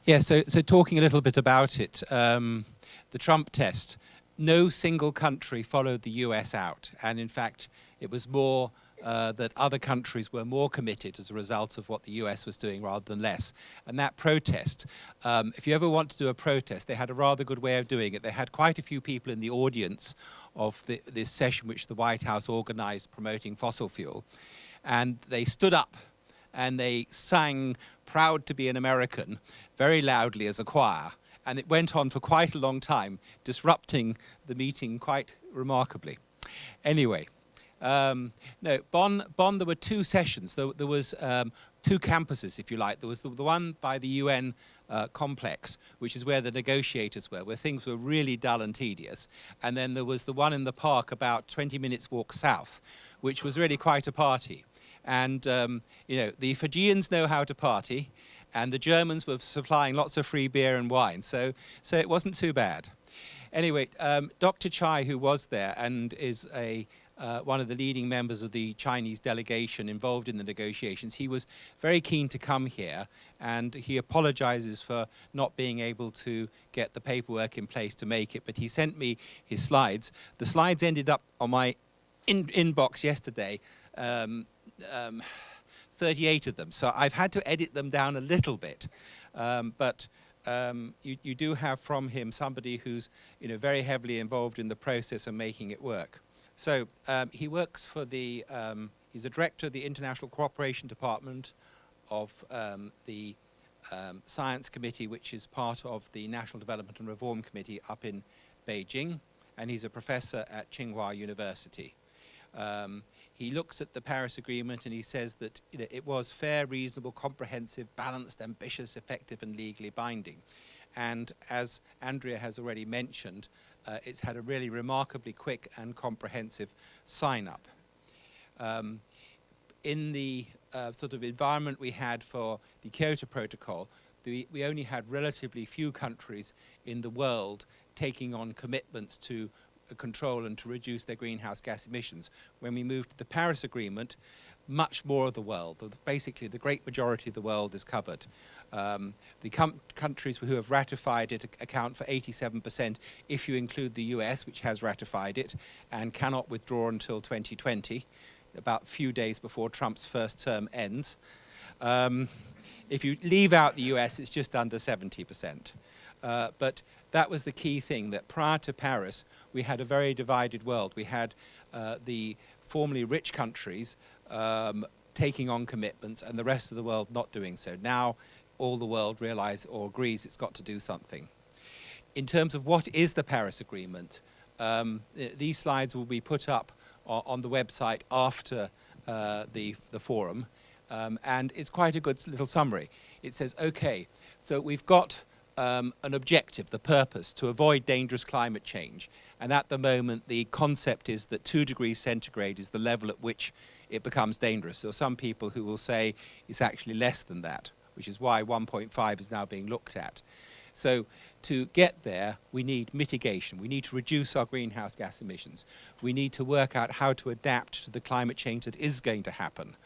Yeah, so talking a little bit about it, the Trump test, no single country followed the US out. And in fact, it was more that other countries were more committed as a result of what the US was doing rather than less. And that protest, if you ever want to do a protest, they had a rather good way of doing it. They had quite a few people in the audience of this session which the White House organized promoting fossil fuel. And they stood up and they sang "Proud to be an American" very loudly as a choir. And it went on for quite a long time, disrupting the meeting quite remarkably. Anyway, no, Bonn, there were two sessions. There was two campuses, if you like. There was the one by the UN complex, which is where the negotiators were, where things were really dull and tedious. And then there was the one in the park about 20 minutes walk south, which was really quite a party. And, you know, the Fijians know how to party, and the Germans were supplying lots of free beer and wine, so it wasn't too bad. Anyway, Dr. Chai, who was there and is one of the leading members of the Chinese delegation involved in the negotiations, he was very keen to come here, and he apologizes for not being able to get the paperwork in place to make it, but he sent me his slides. The slides ended up on my inbox yesterday. 38 of them, so I've had to edit them down a little bit, but you do have from him somebody who's, you know, very heavily involved in the process and making it work. So he works for the, he's a director of the International Cooperation Department of the Science Committee, which is part of the National Development and Reform Committee up in Beijing, and he's a professor at Tsinghua University. He looks at the Paris Agreement and he says that, you know, it was fair, reasonable, comprehensive, balanced, ambitious, effective and legally binding. And as Andrea has already mentioned, it's had a really remarkably quick and comprehensive sign-up. In the sort of environment we had for the Kyoto Protocol, we only had relatively few countries in the world taking on commitments to control and to reduce their greenhouse gas emissions. When we moved to the Paris Agreement, much more of the world, basically the great majority of the world is covered. The countries who have ratified it account for 87% if you include the US, which has ratified it and cannot withdraw until 2020, about a few days before Trump's first term ends. If you leave out the US, it's just under 70%. But that was the key thing, that prior to Paris, we had a very divided world. We had the formerly rich countries taking on commitments and the rest of the world not doing so. Now, all the world realizes or agrees it's got to do something. In terms of what is the Paris Agreement, these slides will be put up on the website after the forum, and it's quite a good little summary. It says, okay, so we've got an objective, the purpose, to avoid dangerous climate change. And at the moment, the concept is that 2 degrees centigrade is the level at which it becomes dangerous. There are some people who will say it's actually less than that, which is why 1.5 is now being looked at. So to get there, we need mitigation. We need to reduce our greenhouse gas emissions. We need to work out how to adapt to the climate change that is going to happen,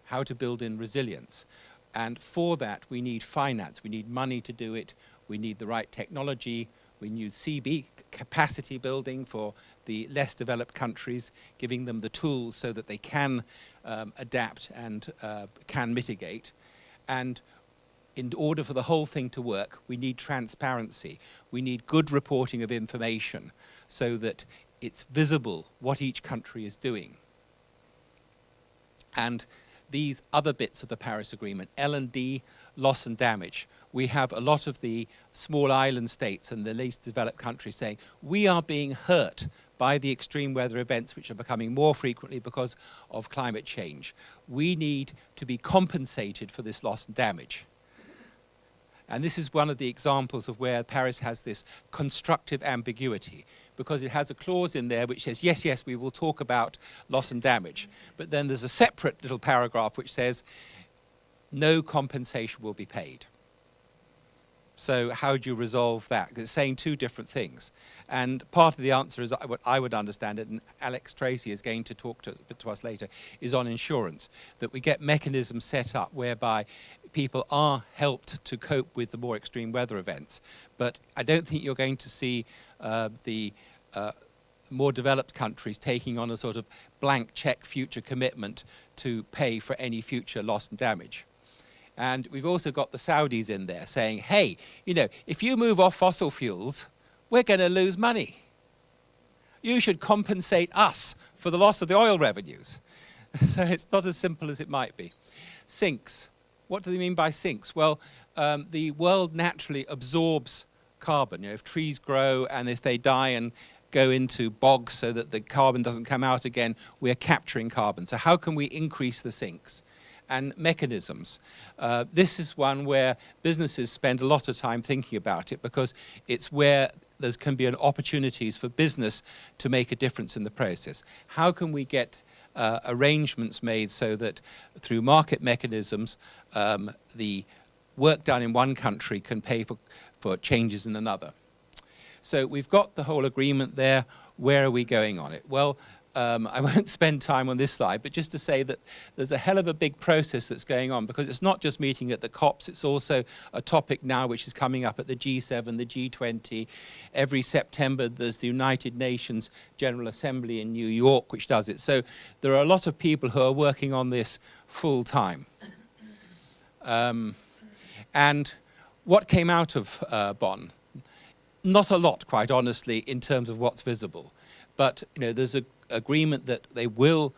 how to build in resilience. And for that, we need finance. We need money to do it. We need the right technology. We need CB, capacity building for the less developed countries, giving them the tools so that they can adapt and can mitigate. And in order for the whole thing to work, we need transparency. We need good reporting of information so that it's visible what each country is doing. And these other bits of the Paris Agreement, L&D, loss and damage. We have a lot of the small island states and the least developed countries saying, we are being hurt by the extreme weather events which are becoming more frequently because of climate change. We need to be compensated for this loss and damage. And this is one of the examples of where Paris has this constructive ambiguity, because it has a clause in there which says, yes, yes, we will talk about loss and damage. But then there's a separate little paragraph which says, no compensation will be paid. So how do you resolve that? 'Cause it's saying two different things. And part of the answer is, what I would understand it, and Alex Tracy is going to talk to us later, is on insurance, that we get mechanisms set up whereby people are helped to cope with the more extreme weather events. But I don't think you're going to see the more developed countries taking on a sort of blank check future commitment to pay for any future loss and damage. And we've also got the Saudis in there saying, hey, you know, if you move off fossil fuels, we're going to lose money. You should compensate us for the loss of the oil revenues. So it's not as simple as it might be. Sinks. What do they mean by sinks? Well, the world naturally absorbs carbon. You know, if trees grow and if they die and go into bogs so that the carbon doesn't come out again, we're capturing carbon. So how can we increase the sinks? And mechanisms. This is one where businesses spend a lot of time thinking about it, because it's where there can be opportunities for business to make a difference in the process. How can we get arrangements made so that through market mechanisms, the work done in one country can pay for changes in another? So we've got the whole agreement there. Where are we going on it? Well, I won't spend time on this slide, but just to say that there's a hell of a big process that's going on, because it's not just meeting at the COPs, it's also a topic now which is coming up at the G7, the G20. Every September there's the United Nations General Assembly in New York which does it. So there are a lot of people who are working on this full time. And what came out of Bonn? Not a lot, quite honestly, in terms of what's visible. But you know, there's an agreement that they will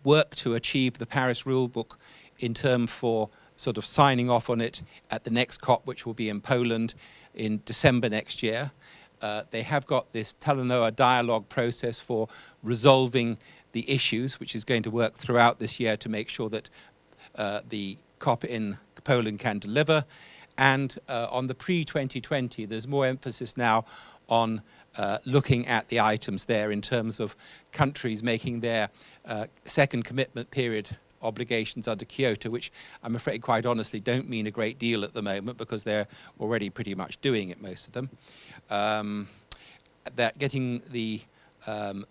work to achieve the Paris rulebook in term for sort of signing off on it at the next COP, which will be in Poland in December next year. They have got this Talanoa dialogue process for resolving the issues, which is going to work throughout this year to make sure that the COP in Poland can deliver. And on the pre-2020, there's more emphasis now on looking at the items there in terms of countries making their second commitment period obligations under Kyoto, which I'm afraid quite honestly don't mean a great deal at the moment, because they're already pretty much doing it, most of them. That getting the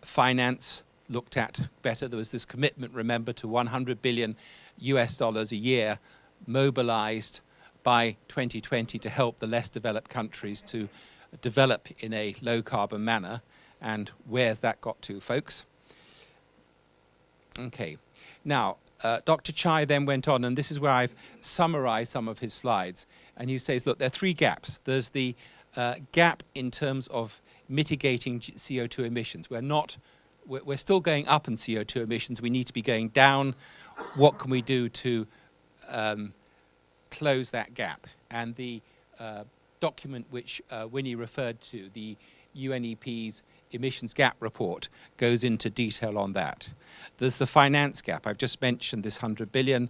finance looked at better. There was this commitment, remember, to 100 billion US dollars a year mobilized by 2020 to help the less developed countries to develop in a low carbon manner. And where's that got to, folks? Okay. Now, Dr. Chai then went on, and this is where I've summarized some of his slides. And he says, look, there are three gaps. There's the gap in terms of mitigating CO2 emissions. We're still going up in CO2 emissions. We need to be going down. What can we do to close that gap? And the document which Winnie referred to, the UNEP's emissions gap report, goes into detail on that. There's the finance gap. I've just mentioned this 100 billion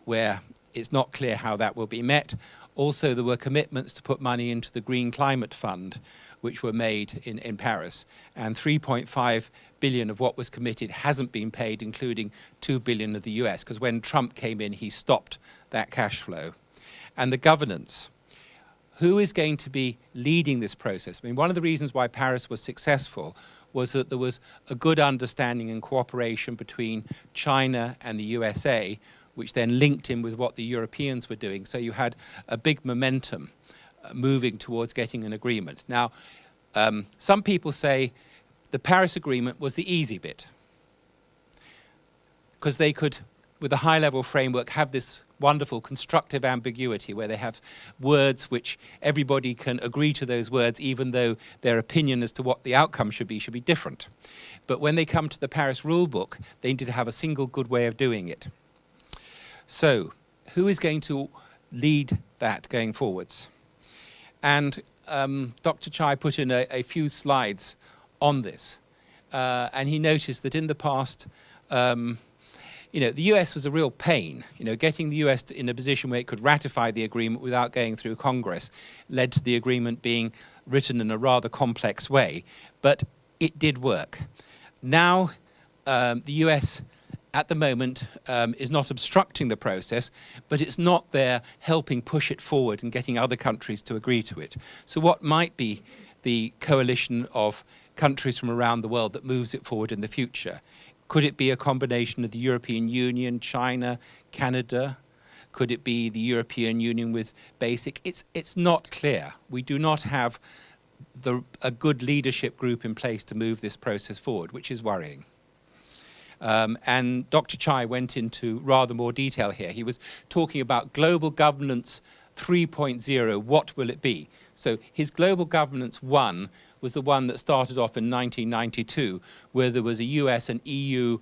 where it's not clear how that will be met. Also, there were commitments to put money into the Green Climate Fund, which were made in Paris, and 3.5 billion of what was committed hasn't been paid, including 2 billion of the US, because when Trump came in, he stopped that cash flow. And the governance. Who is going to be leading this process? I mean, one of the reasons why Paris was successful was that there was a good understanding and cooperation between China and the USA, which then linked in with what the Europeans were doing. So you had a big momentum moving towards getting an agreement. Now, some people say the Paris Agreement was the easy bit, because they could, with a high-level framework, have this wonderful constructive ambiguity where they have words which everybody can agree to those words, even though their opinion as to what the outcome should be different. But when they come to the Paris rulebook, they need to have a single good way of doing it. So, who is going to lead that going forwards? And Dr. Chai put in a few slides on this. And he noticed that in the past, you know, the US was a real pain. You know, getting the US in a position where it could ratify the agreement without going through Congress led to the agreement being written in a rather complex way. But it did work. Now, the US at the moment is not obstructing the process, but it's not there helping push it forward and getting other countries to agree to it. So what might be the coalition of countries from around the world that moves it forward in the future? Could it be a combination of the European Union, China, Canada? Could it be the European Union with BASIC? It's not clear. We do not have a good leadership group in place to move this process forward, which is worrying. And Dr. Chai went into rather more detail here. He was talking about global governance 3.0. What will it be? So his global governance 1 was the one that started off in 1992, where there was a US and EU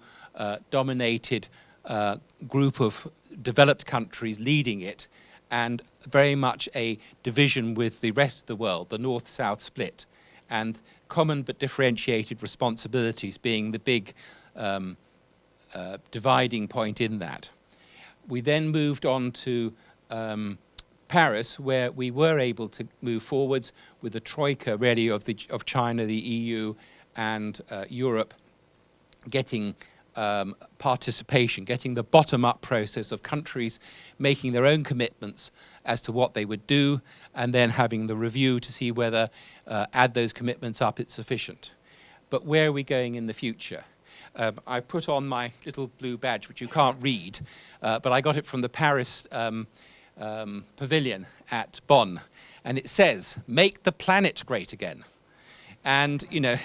dominated group of developed countries leading it, and very much a division with the rest of the world, the North-South split, and common but differentiated responsibilities being the big dividing point in that. We then moved on to Paris, where we were able to move forwards with the troika really of China, the EU, and Europe getting participation, getting the bottom-up process of countries making their own commitments as to what they would do, and then having the review to see whether add those commitments up it's sufficient. But where are we going in the future? I put on my little blue badge, which you can't read, but I got it from the Paris pavilion at Bonn, and it says, "Make the planet great again." And, you know,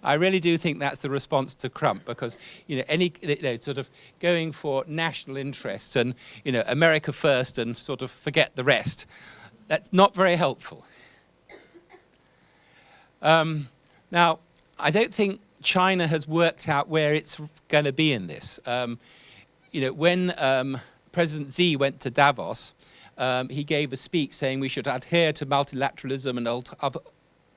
I really do think that's the response to Trump, because, you know, sort of going for national interests and, you know, America first and sort of forget the rest, that's not very helpful. Now, I don't think China has worked out where it's going to be in this. You know, when President Xi went to Davos, he gave a speech saying we should adhere to multilateralism and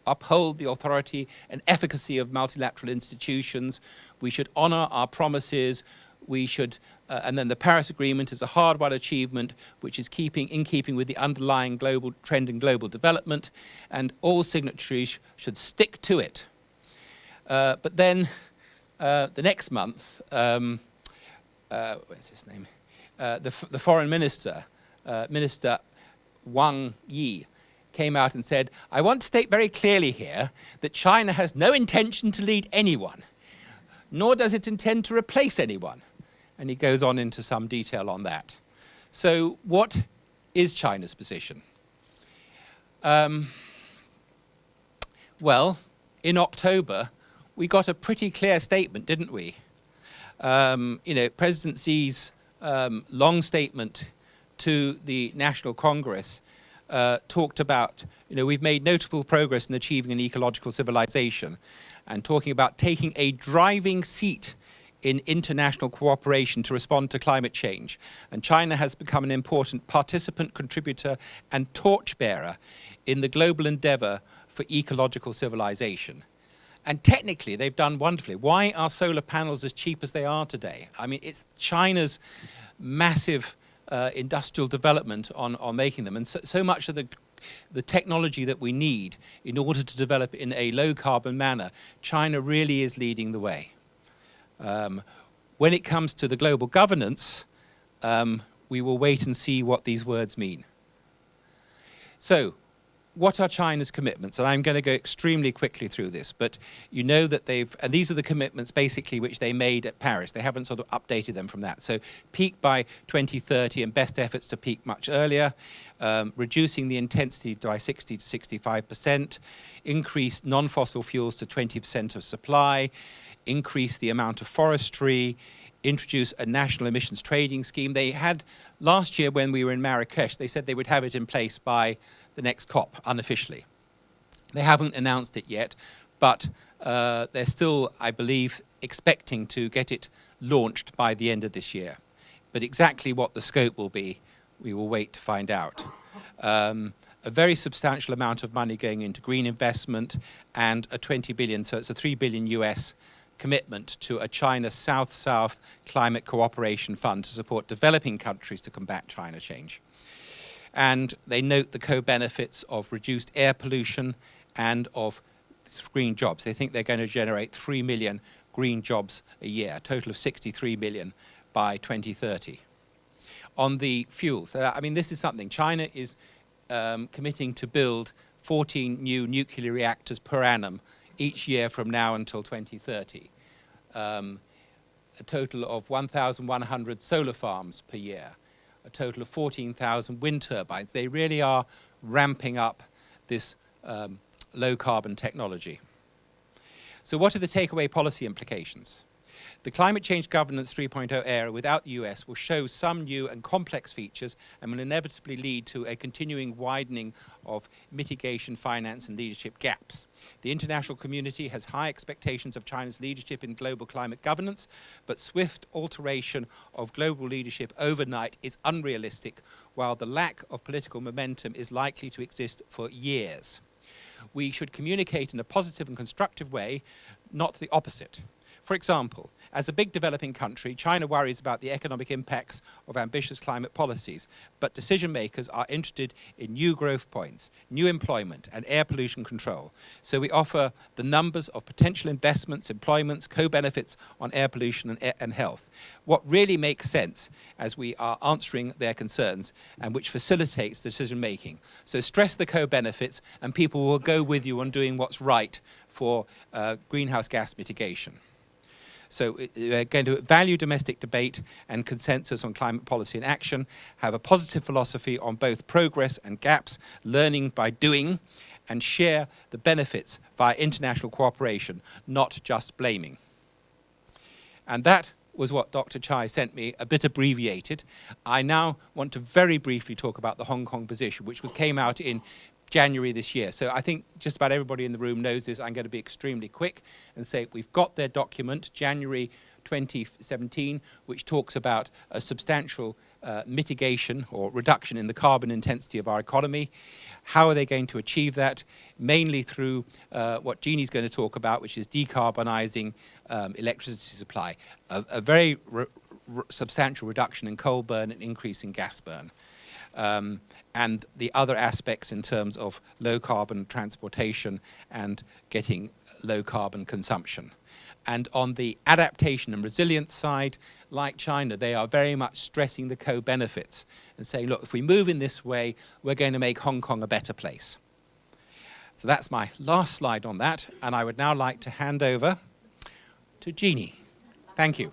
uphold the authority and efficacy of multilateral institutions. We should honor our promises. We should, and then the Paris Agreement is a hard-won achievement which is in keeping with the underlying global trend in global development, and all signatories should stick to it. But then the next month, what's his name? The foreign minister, Minister Wang Yi, came out and said, "I want to state very clearly here that China has no intention to lead anyone, nor does it intend to replace anyone." And he goes on into some detail on that. So what is China's position? Well, in October, we got a pretty clear statement, didn't we? You know, President Xi's long statement to the National Congress talked about, you know, we've made notable progress in achieving an ecological civilization, and talking about taking a driving seat in international cooperation to respond to climate change. And China has become an important participant, contributor, and torchbearer in the global endeavor for ecological civilization. And technically, they've done wonderfully. Why are solar panels as cheap as they are today? I mean, it's China's massive industrial development on making them. And so much of the technology that we need in order to develop in a low-carbon manner, China really is leading the way. When it comes to the global governance, we will wait and see what these words mean. So, what are China's commitments? And I'm going to go extremely quickly through this, but you know that and these are the commitments basically which they made at Paris. They haven't sort of updated them from that. So peak by 2030 and best efforts to peak much earlier, reducing the intensity by 60 to 65%, increase non-fossil fuels to 20% of supply, increase the amount of forestry, introduce a national emissions trading scheme. They had, last year when we were in Marrakesh, they said they would have it in place by the next COP, unofficially. They haven't announced it yet, but they're still, I believe, expecting to get it launched by the end of this year. But exactly what the scope will be, we will wait to find out. A very substantial amount of money going into green investment, and a 20 billion, so it's a 3 billion US commitment to a China South-South Climate Cooperation Fund to support developing countries to combat climate change. And they note the co-benefits of reduced air pollution and of green jobs. They think they're going to generate 3 million green jobs a year, a total of 63 million by 2030. On the fuels, I mean, this is something. China is committing to build 14 new nuclear reactors per annum each year from now until 2030. A total of 1,100 solar farms per year, a total of 14,000 wind turbines. They really are ramping up this low carbon technology. So what are the takeaway policy implications? The Climate Change Governance 3.0 era without the US will show some new and complex features and will inevitably lead to a continuing widening of mitigation, finance and leadership gaps. The international community has high expectations of China's leadership in global climate governance, but swift alteration of global leadership overnight is unrealistic, while the lack of political momentum is likely to exist for years. We should communicate in a positive and constructive way, not the opposite. For example, as a big developing country, China worries about the economic impacts of ambitious climate policies, but decision makers are interested in new growth points, new employment and air pollution control. So we offer the numbers of potential investments, employments, co-benefits on air pollution and health. What really makes sense as we are answering their concerns and which facilitates decision making. So stress the co-benefits and people will go with you on doing what's right for greenhouse gas mitigation. So we're going to value domestic debate and consensus on climate policy and action, have a positive philosophy on both progress and gaps, learning by doing, and share the benefits via international cooperation, not just blaming. And that was what Dr. Chai sent me, a bit abbreviated. I now want to very briefly talk about the Hong Kong position, which came out in January this year. So I think just about everybody in the room knows this. I'm going to be extremely quick and say we've got their document, January 2017, which talks about a substantial mitigation or reduction in the carbon intensity of our economy. How are they going to achieve that? Mainly through what Jeannie's going to talk about, which is decarbonising electricity supply. A very substantial reduction in coal burn and increase in gas burn. And the other aspects in terms of low carbon transportation and getting low carbon consumption. And on the adaptation and resilience side, like China, they are very much stressing the co-benefits and saying, look, if we move in this way, we're going to make Hong Kong a better place. So that's my last slide on that, and I would now like to hand over to Jeannie. Thank you.